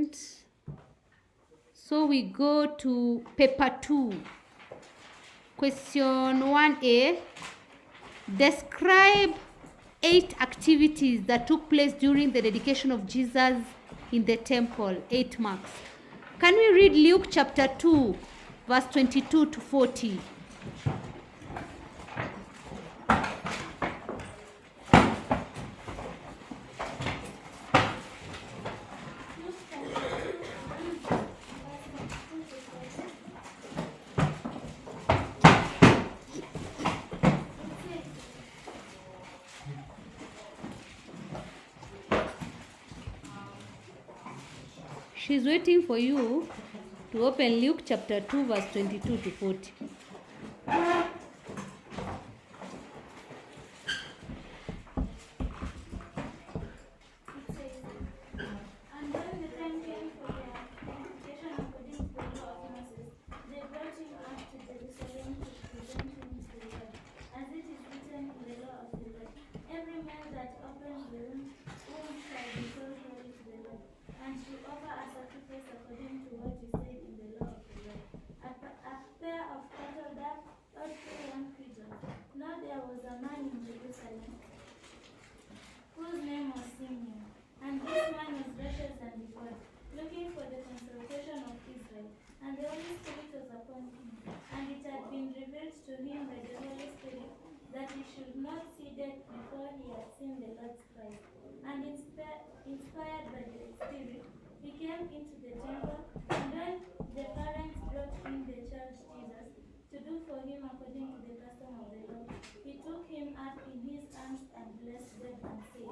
second. So we go to paper 2. Question 1A. Describe 8 activities that took place during the dedication of Jesus in the temple. 8 marks. Can we read Luke chapter 2, verse 22 to 40? She's waiting for you to open Luke chapter 2, verse 22 to 40. Whose name was Simeon, and this man was righteous and devout, looking for the consultation of Israel. And the Holy Spirit was upon him, and it had been revealed to him by the Holy Spirit that he should not see death before he had seen the Lord's Christ. And inspired by the Spirit, he came into the temple, and when the parents brought in the child Jesus to do for him according to the custom of the law, he took him up in his arms and blessed them and said,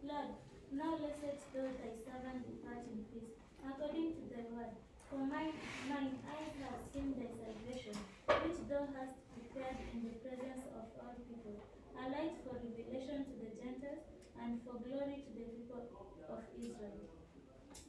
Lord, now lettest thou thy servant depart in peace, according to thy word. For mine eyes have seen thy salvation, which thou hast prepared in the presence of all people, a light for revelation to the Gentiles, and for glory to the people of Israel.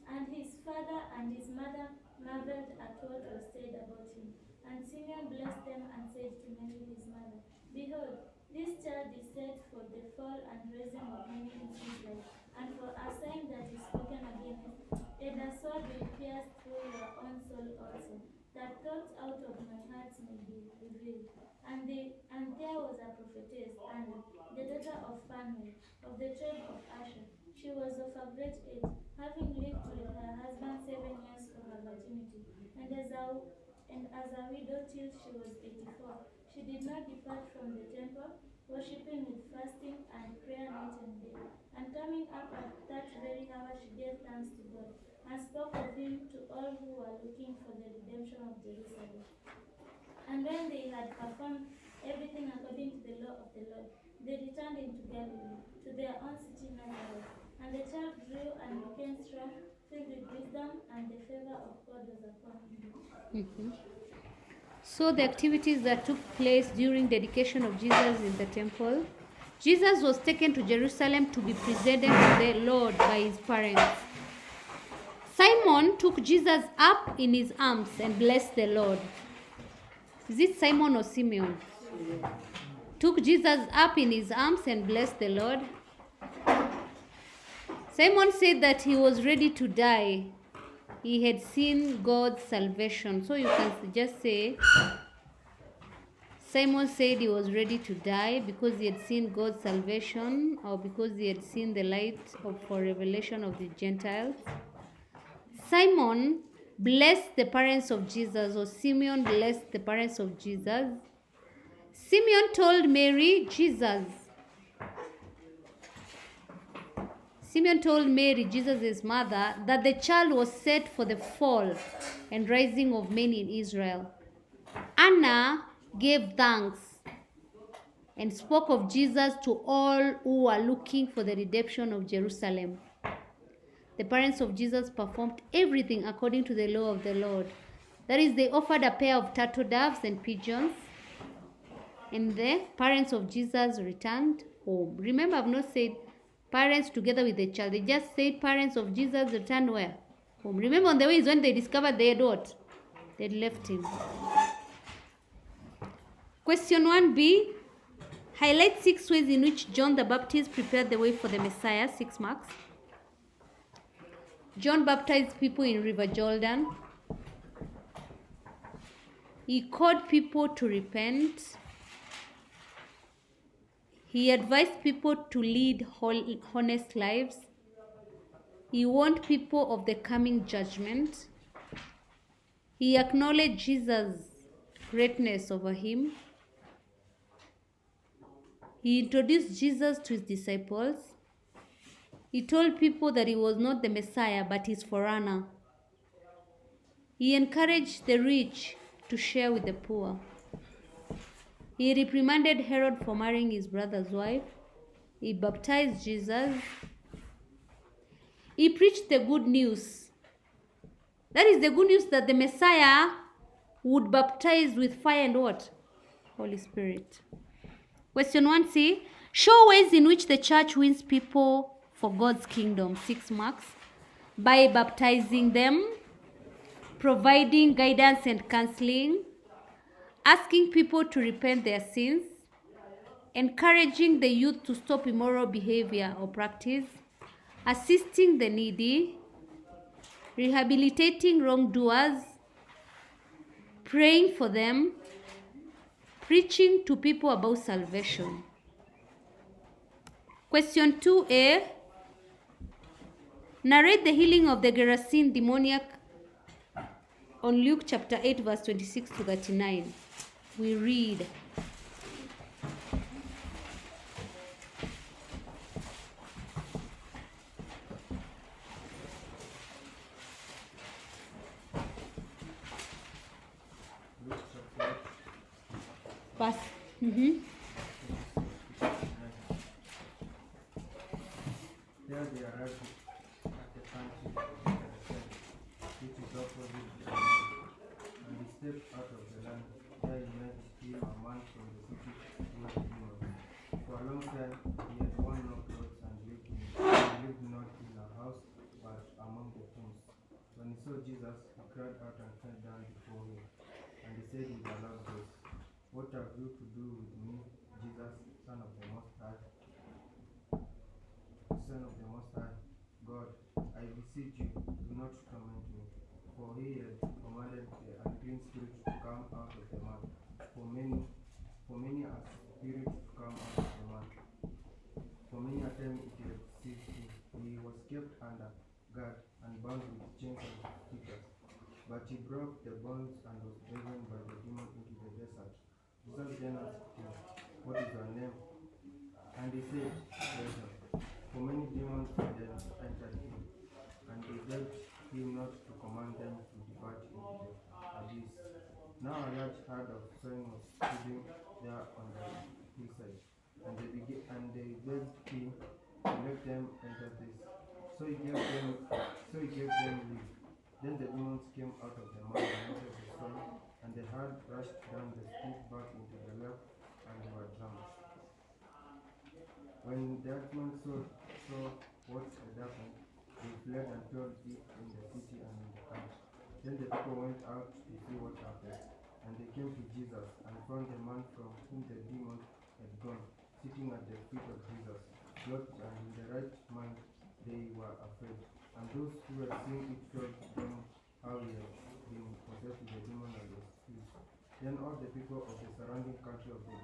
And his father and his mother marveled at what was said about him. And Simeon blessed them and said to Mary his mother, Behold, this child is set for the fall and rising of many in Israel, and for a sign that is spoken against, and a sword will pierce through your own soul also, that thoughts out of my heart may be revealed. And there was a prophetess, Anna, the daughter of Phanuel, of the tribe of Asher. She was of a great age, having lived with her husband 7 years for her virginity, and as a widow till she was 84. She did not depart from the temple, worshipping with fasting and prayer night and day. And coming up at that very hour, she gave thanks to God, and spoke of him to all who were looking for the redemption of Jerusalem. And when they had performed everything according to the law of the Lord, they returned into Galilee, to their own city Nazareth. And the child grew and became strong, filled with wisdom, and the favor of God was upon him. Mm-hmm. So the activities that took place during dedication of Jesus in the temple. Jesus was taken to Jerusalem to be presented to the Lord by his parents. Simon took Jesus up in his arms and blessed the Lord. Is it Simon or Simeon? Took Jesus up in his arms and blessed the Lord. Simon said that he was ready to die. He had seen God's salvation. So you can just say, Simon said he was ready to die because he had seen God's salvation, or because he had seen the light for revelation of the Gentiles. Simon blessed the parents of Jesus, or Simeon blessed the parents of Jesus. Simeon told Mary, Jesus' mother, that the child was set for the fall and rising of many in Israel. Anna gave thanks and spoke of Jesus to all who were looking for the redemption of Jerusalem. The parents of Jesus performed everything according to the law of the Lord. That is, they offered a pair of turtle doves and pigeons, and the parents of Jesus returned home. Remember, I've not said parents together with the child. They just said parents of Jesus returned where? Home. Remember, on the way is when they discovered they had what? They had left him. Question 1b. Highlight 6 ways in which John the Baptist prepared the way for the Messiah. 6 marks. John baptized people in River Jordan. He called people to repent. He advised people to lead honest lives. He warned people of the coming judgment. He acknowledged Jesus' greatness over him. He introduced Jesus to his disciples. He told people that he was not the Messiah, but his forerunner. He encouraged the rich to share with the poor. He reprimanded Herod for marrying his brother's wife. He baptized Jesus. He preached the good news. That is the good news that the Messiah would baptize with fire and what? Holy Spirit. Question 1c. Show ways in which the church wins people for God's kingdom. 6 marks. By baptizing them, providing guidance and counseling, asking people to repent their sins, encouraging the youth to stop immoral behavior or practice, assisting the needy, rehabilitating wrongdoers, praying for them, preaching to people about salvation. Question 2a. Narrate the healing of the Gerasene demoniac on Luke chapter 8 verse 26 to 39. We read. Verse. There they arrived at the country of Gerasene, which is opposite Jerusalem, and he stepped out of the land. There he met him a man from the city who was demons. For a long time he had worn no clothes and lived not in a house but among the tombs. When he saw Jesus, he cried out and fell down before him, and he said with a loud voice, "What have you to do with me, Jesus, Son of the Most High? Son of the Most High God, I beseech you, do not torment me." For he had commanded the unclean spirit to come out of the man. For many a spirit to come out of the man. For many a time it had seized him. He was kept under guard and bound with chains and fetters. But he broke the bonds and was driven by the demon into the desert. Jesus then asked him, "What is your name?" And he said, "Legion." For many demons had then entered him, and they begged him not to command them to depart into the abyss. Now a large herd of swine was feeding there on the hillside, and they begged him to let them enter this. So he gave them leave. Then the demons came out of the man and entered the swine, and the herd rushed down the steep back into the lake and were drowned. When the herdsmen saw what had happened, they fled and told it in the city and in the camp. Then the people went out to see what happened, and they came to Jesus and found the man from whom the demons had gone, sitting at the feet of Jesus, clothed and in the right mind. They were afraid, and those who had seen it told them how he had been possessed with the demon and was healed. Then all the people of the surrounding country of the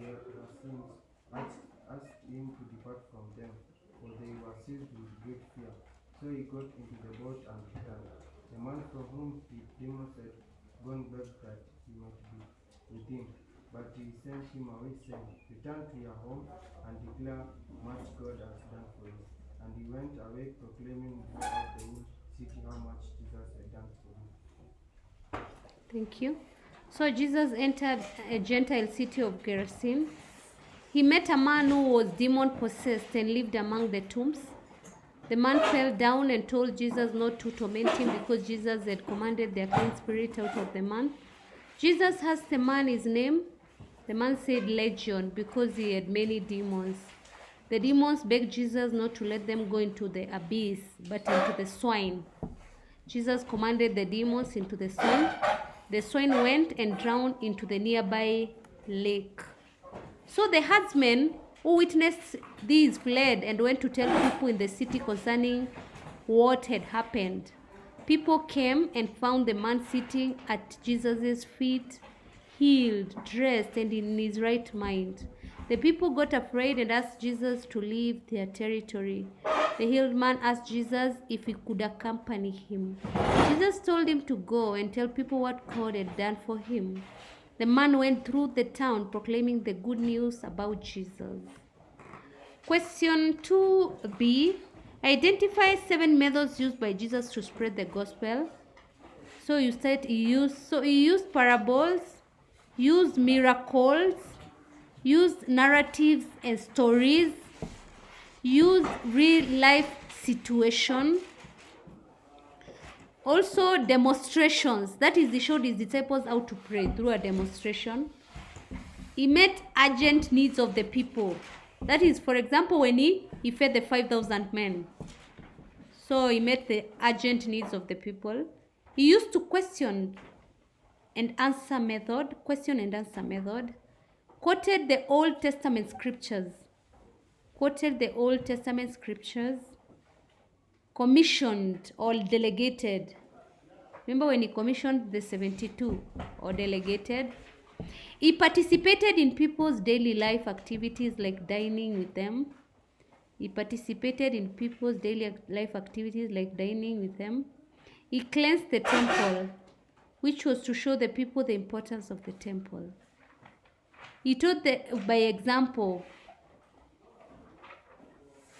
Gerasenes asked him to depart from them, for they were seized with great fear. So he got into the boat and returned. The man from whom the demons had gone begged that he might be with him, but he sent him away, saying, "Return to your home and declare much God has done for you." And he went away proclaiming throughout the whole city how much Jesus had done for him. Thank you. So Jesus entered a Gentile city of Gerasene. He met a man who was demon possessed and lived among the tombs. The man fell down and told Jesus not to torment him because Jesus had commanded the unclean spirit out of the man. Jesus asked the man his name. The man said Legion because he had many demons. The demons begged Jesus not to let them go into the abyss, but into the swine. Jesus commanded the demons into the swine. The swine went and drowned into the nearby lake. So the herdsmen who witnessed these fled and went to tell people in the city concerning what had happened. People came and found the man sitting at Jesus' feet, healed, dressed, and in his right mind. The people got afraid and asked Jesus to leave their territory. The healed man asked Jesus if he could accompany him. Jesus told him to go and tell people what God had done for him. The man went through the town proclaiming the good news about Jesus. Question 2b. Identify 7 methods used by Jesus to spread the gospel. So you said he used parables, used miracles, used narratives and stories, used real life situation. Also demonstrations. That is, he showed his disciples how to pray through a demonstration. He met urgent needs of the people. That is, for example, when he fed the 5,000 men. So he met the urgent needs of the people. He used to question and answer method. Quoted the Old Testament scriptures. Commissioned or delegated. Remember when he commissioned the 72 or delegated? He participated in people's daily life activities like dining with them. He cleansed the temple, which was to show the people the importance of the temple. He taught by example.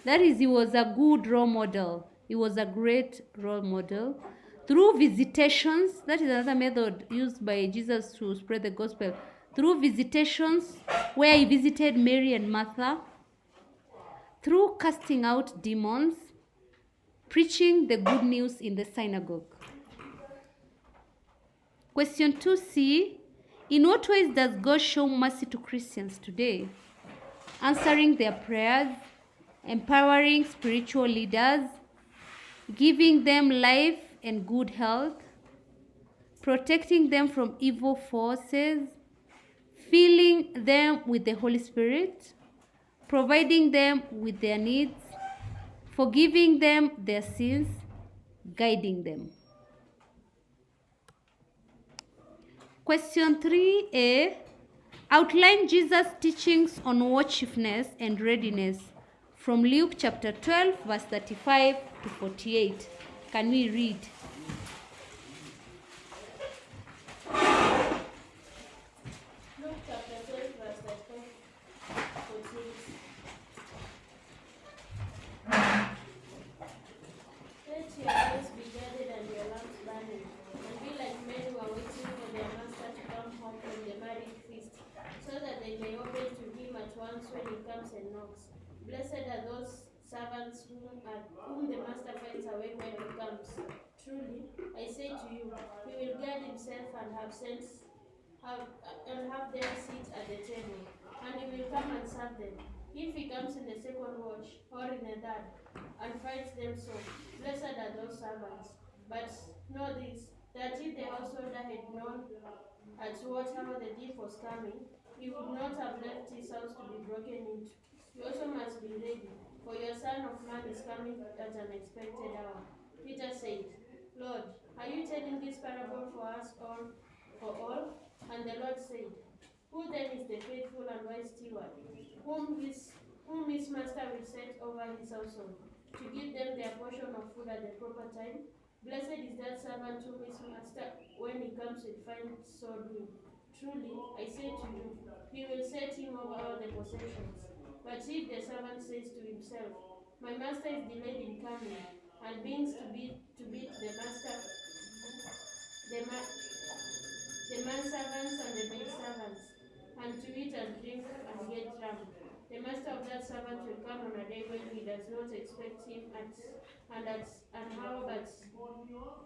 That is, he was a good role model. He was a great role model. Through visitations, that is another method used by Jesus to spread the gospel. Through visitations, where he visited Mary and Martha. Through casting out demons, preaching the good news in the synagogue. Question 2c. In what ways does God show mercy to Christians today? Answering their prayers, empowering spiritual leaders, giving them life and good health, protecting them from evil forces, filling them with the Holy Spirit, providing them with their needs, forgiving them their sins, guiding them. Question 3a. Outline Jesus' teachings on watchfulness and readiness from Luke chapter 12, verse 35 to 48. Can we read? Luke chapter 12, verse 35 to 48. Let your eyes be guarded and your lamps burning, and be like men who are waiting for their master to come home from the marriage feast, so that they may open to him at once when he comes and knocks. Blessed are those servants whom the master finds awake when he comes. Truly, I say to you, he will guard himself and have them sit at the table, and he will come and serve them. If he comes in the second watch or in the third, and finds them so, blessed are those servants. But know this, that if the householder had known at what hour the thief was coming, he would not have left his house to be broken into. You also must be ready, for your Son of Man is coming at an expected hour. Peter said, Lord, are you telling this parable for us all, for all? And the Lord said, Who then is the faithful and wise steward, whom his master will set over his household, to give them their portion of food at the proper time? Blessed is that servant whom his master, when he comes, will find so doing. Truly, I say to you, he will set him over all the possessions. But if the servant says to himself, My master is delayed in coming, and begins to beat the manservants and the maidservants, and to eat and drink and get drunk, the master of that servant will come on a day when he does not expect him and how, but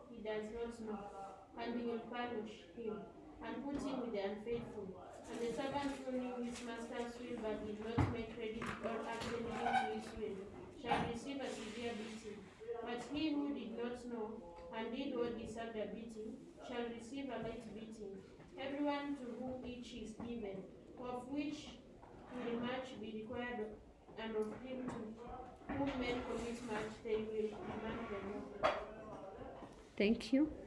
he does not know, and he will punish him and put him with the unfaithful. And the servant who knew his master's will but did not make credit or act anything to his will shall receive a severe beating. But he who did not know and did what deserved a beating shall receive a light beating. Everyone to whom each is given, of which will much be required, and of him to whom men commit much, they will command the more. Thank you.